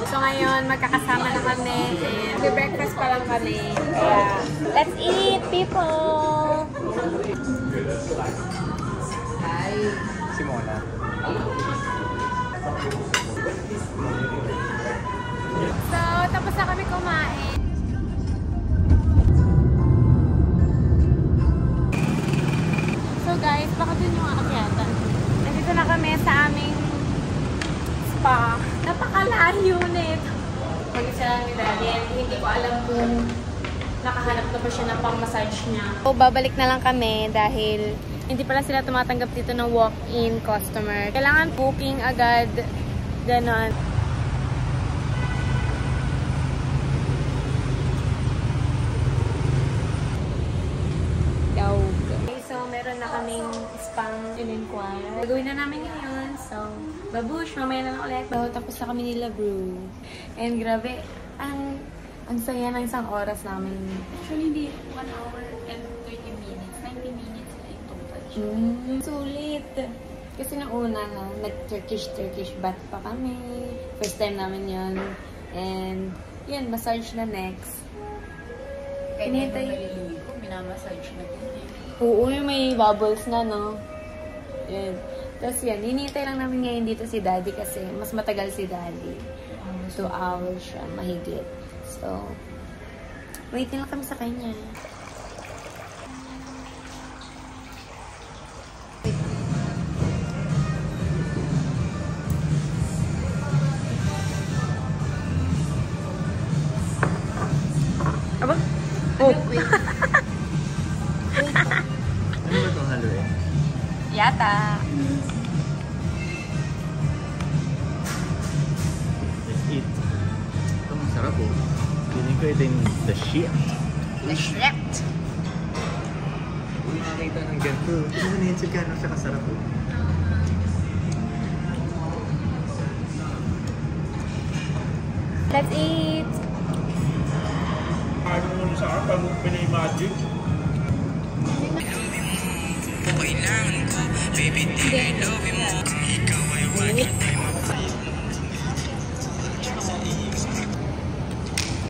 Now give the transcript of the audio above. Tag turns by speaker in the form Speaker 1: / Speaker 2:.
Speaker 1: So ngayon, magkakasama na kami and breakfast pa lang kami. Kaya, let's eat, people!
Speaker 2: Hi! Simona.
Speaker 1: So, tapos na kami kumain. So guys, baka dun yung aakyatan. Nandito na kami sa aming spa. Napakalayo nito. Mag-isa lang ni Daddy. Hindi ko alam kung nakahanap na ba siya ng pang-massage niya. So, babalik na lang kami dahil hindi pala sila tumatanggap dito ng walk-in customer. Kailangan booking agad. Ganon. Okay, so meron na kaming spang in-inquire. Gagawin na namin ngayon. So, babush, mamaya na lang ulit. So, tapos na kami nila brew. And grabe, ang saya ng isang oras namin.
Speaker 3: Actually, hindi 1 hour and 30 minutes. 90 minutes na yung total.
Speaker 1: Sulit. Kasi nung una na, nag-Turkish bath pa kami. First time namin yun. And, yun, massage na next.
Speaker 3: Kaya naliligo ko, minamassage na din.
Speaker 1: Oo, yung may bubbles na, no? Yun. Tapos yan, hinihintay lang namin ngayon dito si Daddy kasi mas matagal si Daddy. 2 hours siya, mahigit. So, waiting lang kami sa kanya. Aba? Oh!
Speaker 2: Ano ba itong haluin?
Speaker 1: Yata!
Speaker 2: Let's eat. Ito masarap po. Feeling ko ito yung the shit.
Speaker 1: The shit!
Speaker 2: Kung makakita ng ganito, ito na yun siya gano'n siya kasarap po.
Speaker 1: Let's eat!
Speaker 4: Ano mo sa akin, paano pinay-magic?
Speaker 1: Hindi.